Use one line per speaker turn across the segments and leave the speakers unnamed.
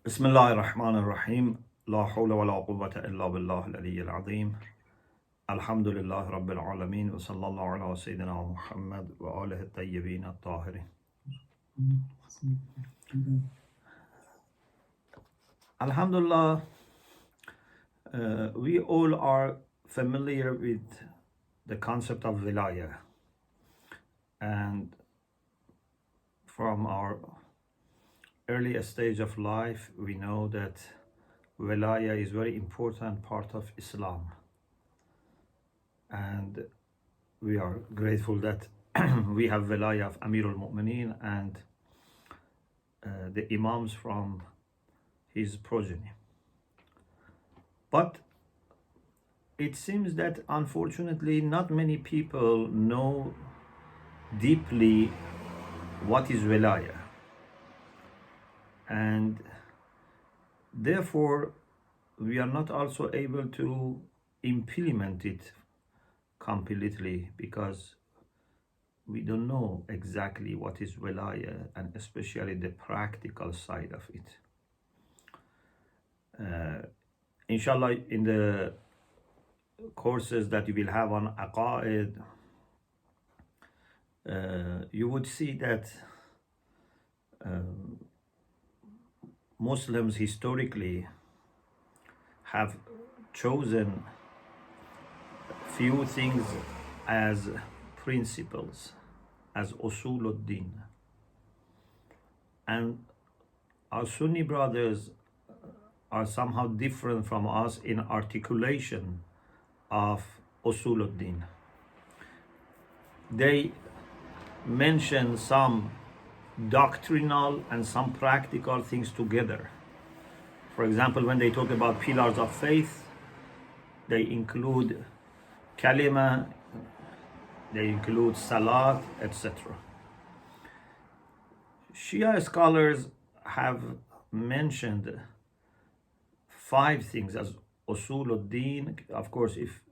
بسم الله الرحمن الرحيم لا حول ولا قوة إلا بالله العلي العظيم الحمد لله رب العالمين وصلى الله على سيدنا محمد وآله الطيبين الطاهرين. Alhamdulillah, we all are familiar with the concept of Wilayah, and from our early stage of life we know that Wilayah is very important part of Islam, and we are grateful that we have Wilayah of Amir al-Mu'mineen and the Imams from his progeny. But it seems that unfortunately not many people know deeply what is Wilayah, and therefore we are not also able to implement it completely because we don't know exactly what is Wilayah and especially the practical side of it. Inshallah, in the courses that you will have on Aqaid, you would see that Muslims historically have chosen few things as principles, as usuluddin, and our Sunni brothers are somehow different from us in articulation of usuluddin. They mention some doctrinal and some practical things together. For example, when they talk about pillars of faith, they include kalima, they include salat, etc. Shia scholars have mentioned 5 things as usuluddin. Of course, if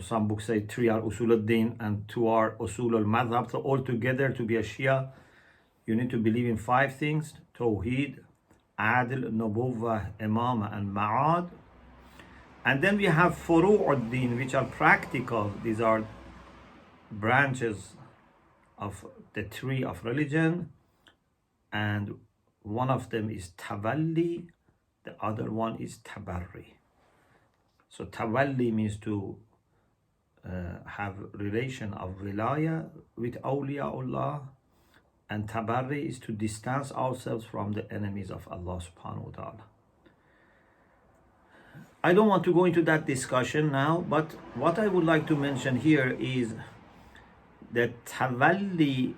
some books say 3 are usuluddin and 2 are usul al-madhab, so altogether to be a Shia you need to believe in 5 things: Tawheed, Adl, Nubuwwah, Imamah, and Ma'ad. And then we have Furu'uddin, which are practical. These are branches of the tree of religion, and one of them is Tawalli, the other one is Tabarri. So Tawalli means to have relation of Wilayah with awliyaullah, and Tabarri is to distance ourselves from the enemies of Allah subhanahu wa ta'ala. I don't want to go into that discussion now, but what I would like to mention here is that Tawalli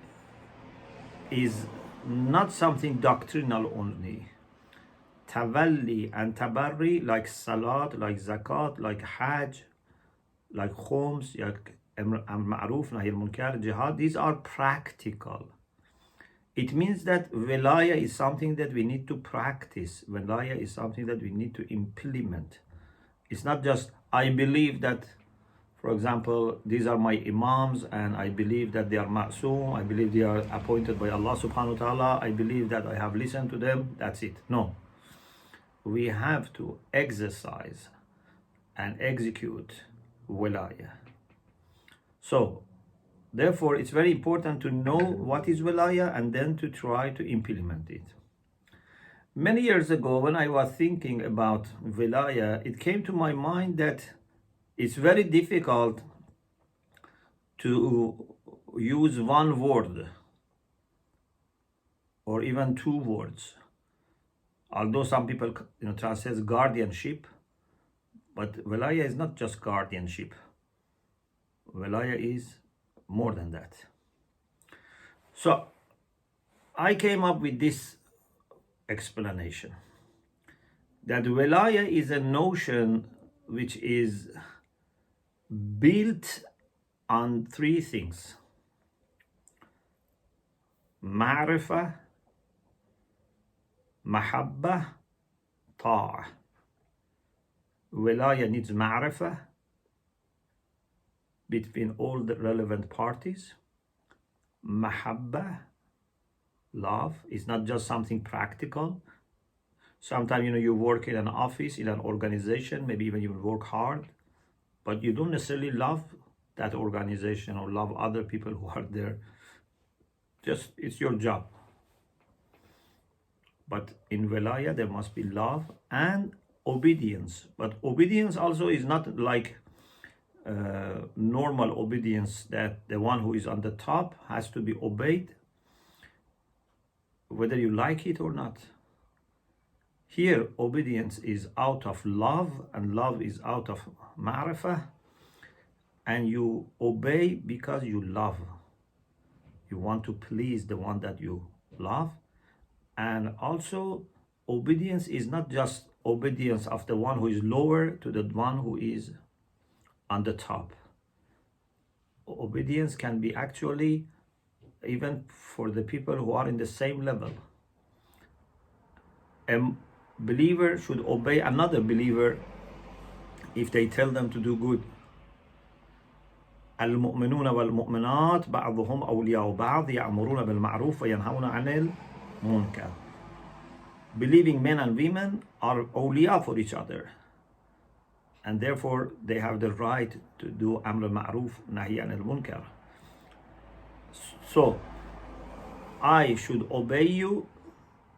is not something doctrinal only. Tawalli and Tabarri, like Salat, like Zakat, like Hajj, like Khums, like Ma'ruf, Nahi al-Munkar, Jihad, these are practical. It means that Wilayah is something that we need to practice. Wilayah is something that we need to implement. It's not just, I believe that, for example, these are my imams and I believe that they are ma'soom, I believe they are appointed by Allah subhanahu wa ta'ala, I believe that I have listened to them, that's it. No. We have to exercise and execute Wilayah. So, therefore, it's very important to know what is Wilayah and then to try to implement it. Many years ago, when I was thinking about Wilayah, it came to my mind that it's very difficult to use one word or even 2 words. Although some people translate guardianship, but Wilayah is not just guardianship. Wilayah is more than that. So I came up with this explanation that Wilayah is a notion which is built on 3 things: Ma'rifah, Mahabbah, Ta'ah. Wilayah needs Ma'rifah between all the relevant parties. Mahabbah, love, is not just something practical. Sometimes, you work in an office, in an organization, maybe even you work hard, but you don't necessarily love that organization or love other people who are there. Just, it's your job. But in Wilayah, there must be love and obedience. But obedience also is not like normal obedience, that the one who is on the top has to be obeyed, whether you like it or not. Here, obedience is out of love, and love is out of ma'rifah, and you obey because you love. You want to please the one that you love. And also, obedience is not just obedience of the one who is lower to the one who is on the top. Obedience can be actually even for the people who are in the same level. A believer should obey another believer if they tell them to do good. المؤمنون والمؤمنات بعضهم أولياء بعض يأمرون بالمعروف وينهون عن المنكر. Believing men and women are awliya for each other, and therefore they have the right to do amr al-ma'ruf, nahi al-munkar. So I should obey you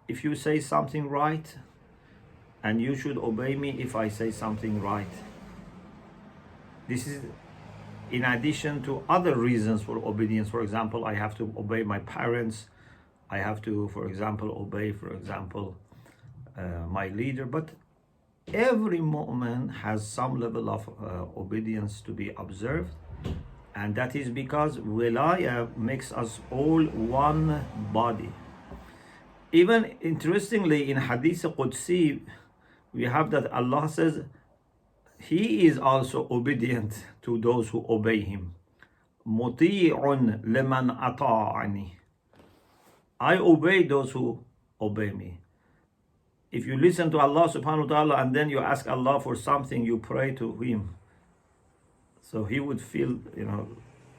if you say something right, and you should obey me if I say something right. This is in addition to other reasons for obedience. For example, I have to obey my parents. I have to, for example, obey, my leader. But every moment has some level of obedience to be observed. And that is because Wilayah makes us all one body. Even interestingly, in Hadith Qudsi, we have that Allah says, He is also obedient to those who obey Him. مُطِيعٌ لَمَنْ أَطَاعَنِي. I obey those who obey me. If you listen to Allah subhanahu wa ta'ala and then you ask Allah for something, you pray to Him. So He would feel,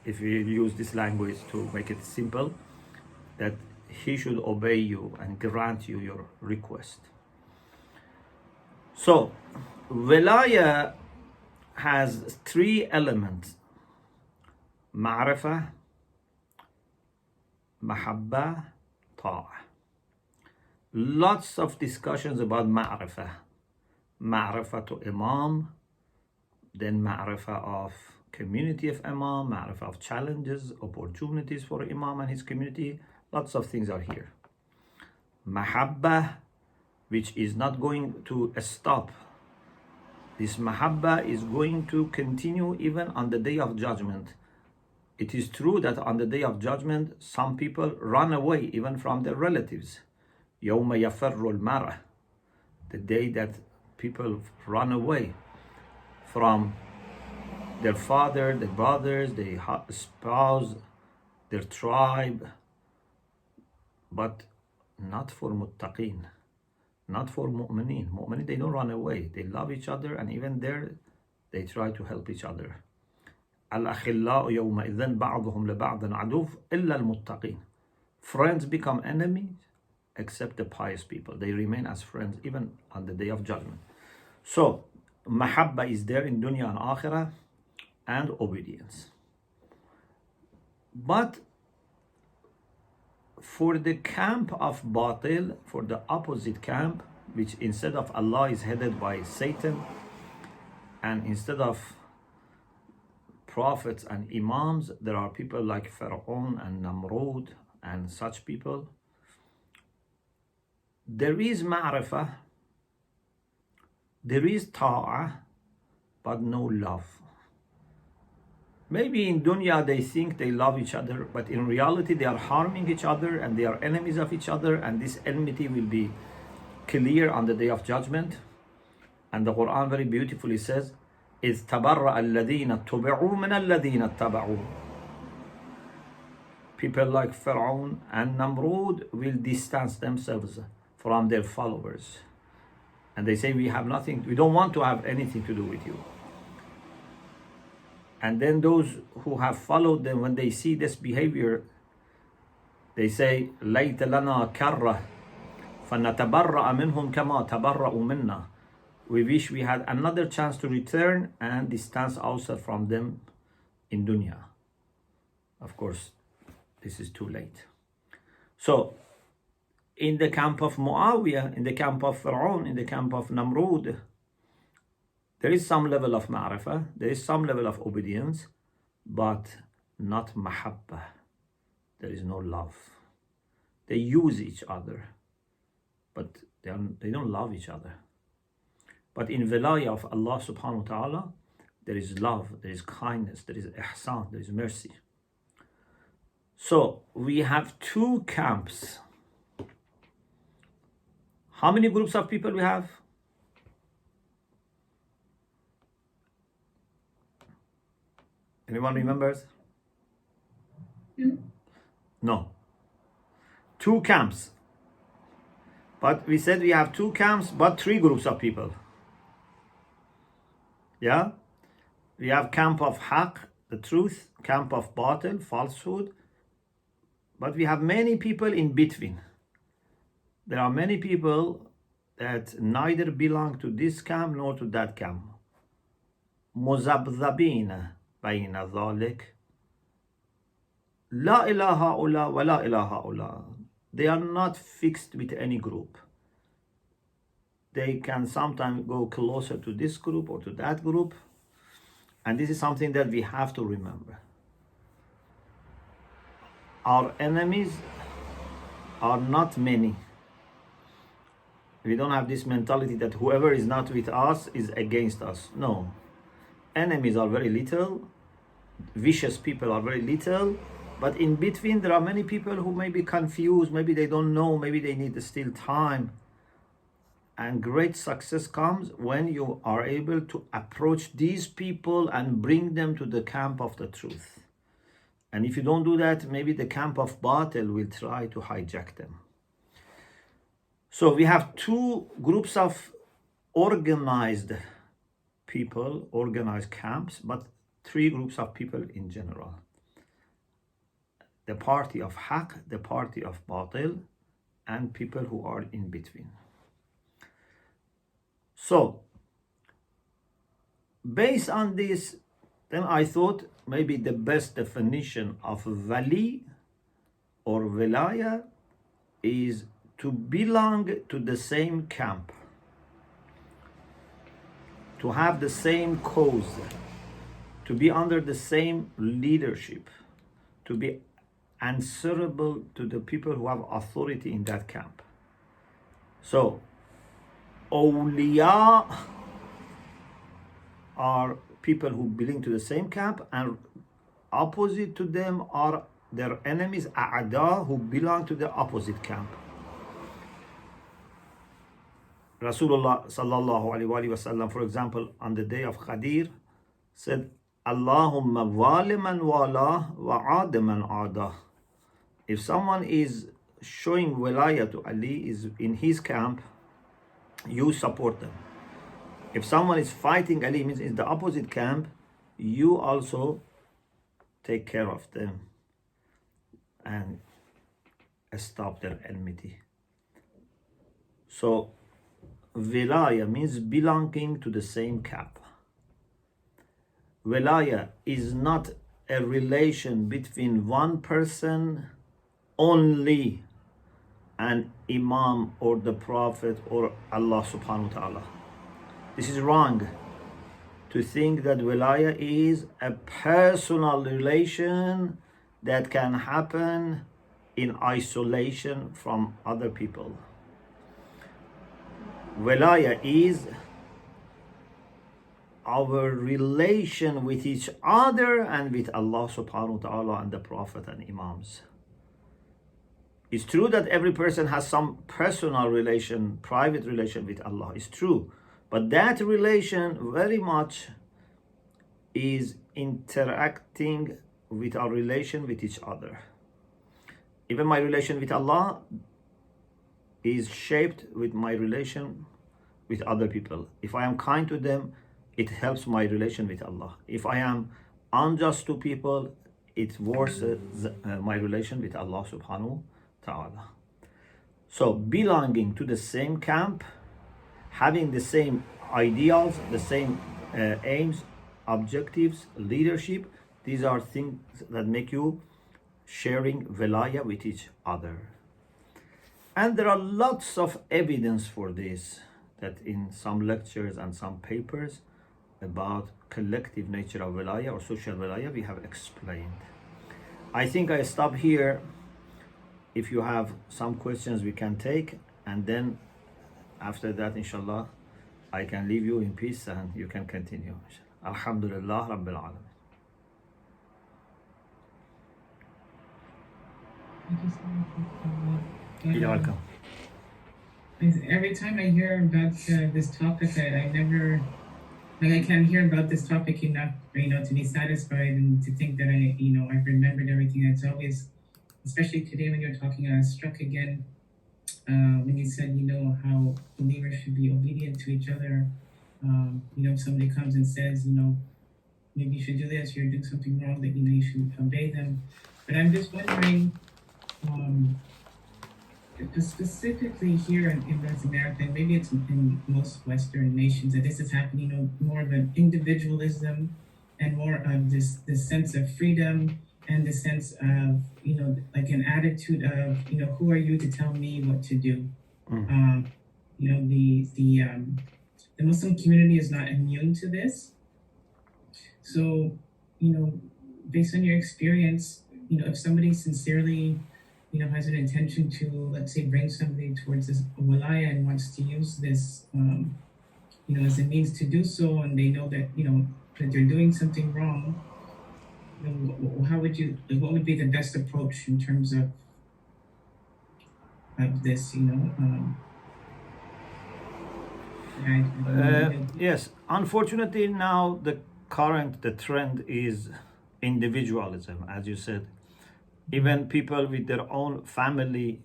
if we use this language to make it simple, that He should obey you and grant you your request. So, Wilayah has three elements: ma'rifah, mahabbah, ta'ah. Lots of discussions about ma'rifah. Ma'rifah to Imam, then ma'rifah of community of Imam, ma'rifah of challenges, opportunities for Imam and his community. Lots of things are here. Mahabbah, which is not going to stop. This mahabbah is going to continue even on the day of judgment. It is true that on the day of judgment, some people run away even from their relatives. يَوْمَ يَفَرُّ الْمَرْءُ. The day that people run away from their father, their brothers, their spouse, their tribe, but not for muttaqeen, not for mu'mineen. Mu'mineen, they don't run away. They love each other, and even there, they try to help each other. الْأَخِلَّاءُ يَوْمَئِذٍ بَعْضُهُمْ لَبَعْضٍ عَدُوٌّ إِلَّا الْمُتَّقِينَ. Friends become enemies except the pious people. They remain as friends even on the day of judgment. So, mahabba is there in dunya and akhirah, and obedience. But for the camp of batil, for the opposite camp, which instead of Allah is headed by Satan, and instead of prophets and imams, there are people like Pharaoh and Namrud and such people. There is ma'rifah, there is ta'ah, but no love. Maybe in dunya they think they love each other, but in reality they are harming each other and they are enemies of each other, and this enmity will be clear on the day of judgment. And the Quran very beautifully says, إِذْ تَبَرَّأَ الَّذِينَ اتَّبَعُوا مِنَ الَّذِينَ اتَّبَعُوا. People like Pharaoh and Namrud will distance themselves from their followers. And they say, we don't want to have anything to do with you. And then those who have followed them, when they see this behavior, they say, لَيْتَ لَنَا كَرَّةً فَنَتَبَرَّأَ مِنْهُمْ كَمَا تَبَرَّأُوا مِنَّا. We wish we had another chance to return and distance ourselves from them in dunya. Of course, this is too late. So, in the camp of Muawiyah, in the camp of Fir'aun, in the camp of Namrud, there is some level of ma'rifah, there is some level of obedience, but not mahabbah. There is no love. They use each other, but they don't love each other. But in Wilayah of Allah subhanahu wa ta'ala, there is love, there is kindness, there is ihsan, there is mercy. So we have two camps. How many groups of people we have? Anyone remembers? No. Two camps. But we said we have two camps, but three groups of people. Yeah? We have camp of haq, the truth, camp of batil, falsehood. But we have many people in between. There are many people that neither belong to this camp nor to that camp. مُذَبْذَبِينَ بَيْنَ ذَلِكَ لَا إِلَهَ هَؤُلَاء وَلَا إِلَهَ هَؤُلَاء. They are not fixed with any group. They can sometimes go closer to this group or to that group. And this is something that we have to remember. Our enemies are not many. We don't have this mentality that whoever is not with us is against us. No. Enemies are very little. Vicious people are very little. But in between, there are many people who may be confused. Maybe they don't know. Maybe they need still time. And great success comes when you are able to approach these people and bring them to the camp of the truth. And if you don't do that, maybe the camp of batil will try to hijack them. So we have two groups of organized people, organized camps, but three groups of people in general. The party of haq, the party of batil, and people who are in between. So, based on this, then I thought maybe the best definition of wali or wilayah is to belong to the same camp, to have the same cause, to be under the same leadership, to be answerable to the people who have authority in that camp. So, awliya are people who belong to the same camp, and opposite to them are their enemies, a'da, who belong to the opposite camp. Rasulullah sallallahu alaihi wasallam, for example, on the day of Ghadir, said, Allahumma waliman wala wa adiman ada. If someone is showing wilayah to Ali, is in his camp, you support them. If someone is fighting Ali, means in the opposite camp, you also take care of them and stop their enmity. So, wilayah means belonging to the same camp. Wilayah is not a relation between one person only, an imam or the prophet or Allah subhanahu wa ta'ala. This is wrong to think that wilayah is a personal relation that can happen in isolation from other people. Wilayah is our relation with each other and with Allah subhanahu wa ta'ala and the Prophet and Imams. It's true that every person has some personal relation, private relation with Allah. It's true. But that relation very much is interacting with our relation with each other. Even my relation with Allah is shaped with my relation with other people. If I am kind to them, it helps my relation with Allah. If I am unjust to people, it worsens my relation with Allah subhanahu wa ta'ala. So belonging to the same camp, having the same ideals, the same aims, objectives, leadership, these are things that make you sharing Wilayah with each other. And there are lots of evidence for this, that in some lectures and some papers about collective nature of Wilayah or social Wilayah we have explained. I think I stop here. If you have some questions we can take, and then after that inshallah I can leave you in peace and you can continue. Alhamdulillah Rabbil Alamin.
Thank you so much.
You're welcome.
Every time I hear about this topic, I never, I can't hear about this topic enough, to be satisfied and to think that I've remembered everything. It's always, especially today when you're talking, I was struck again when you said, how believers should be obedient to each other. If somebody comes and says, maybe you should do this, you're doing something wrong, that, you should obey them. But I'm just wondering, specifically here in North America, and maybe it's in most Western nations, that this is happening, more of an individualism and more of this sense of freedom and the sense of, like an attitude of, who are you to tell me what to do? The Muslim community is not immune to this. So, based on your experience, if somebody sincerely has an intention to, let's say, bring somebody towards this Wilayah and wants to use this, as a means to do so, and they know that, that they're doing something wrong, how would you, what would be the best approach in terms of this,
Yes, unfortunately now the trend is individualism, as you said. Even people with their own family,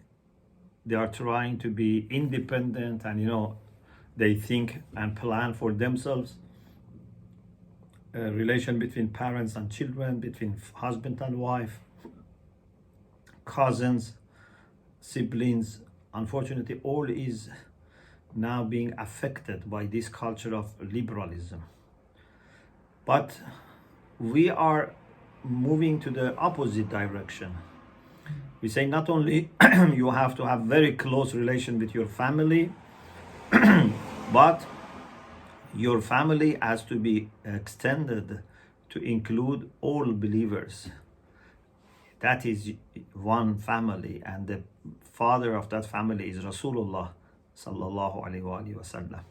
they are trying to be independent and they think and plan for themselves. Relation between parents and children, between husband and wife, cousins, siblings, unfortunately all is now being affected by this culture of liberalism. But we are moving to the opposite direction. We say not only you have to have very close relation with your family, but your family has to be extended to include all believers. That is one family, and the father of that family is Rasulullah sallallahu alaihi wasallam.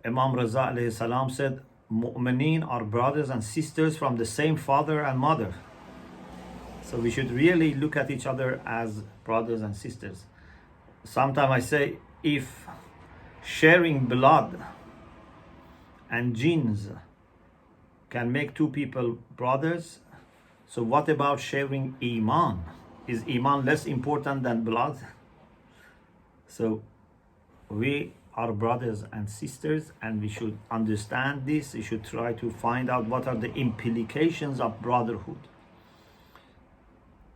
Imam Raza alayhi salam said, Mu'mineen are brothers and sisters from the same father and mother. So we should really look at each other as brothers and sisters. Sometimes I say, if sharing blood and genes can make two people brothers, so what about sharing Iman? Is Iman less important than blood? So we are brothers and sisters, and we should understand this. We should try to find out what are the implications of brotherhood.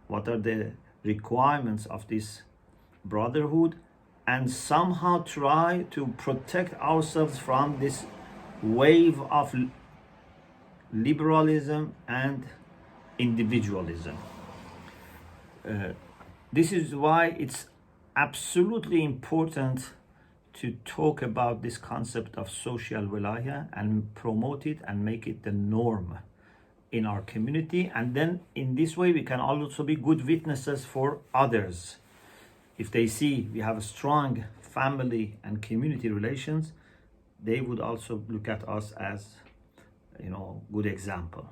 What are the requirements of this brotherhood, and somehow try to protect ourselves from this wave of liberalism and individualism. This is why it's absolutely important to talk about this concept of social Wilayah and promote it and make it the norm in our community. And then in this way we can also be good witnesses for others. If they see we have a strong family and community relations, they would also look at us as good example.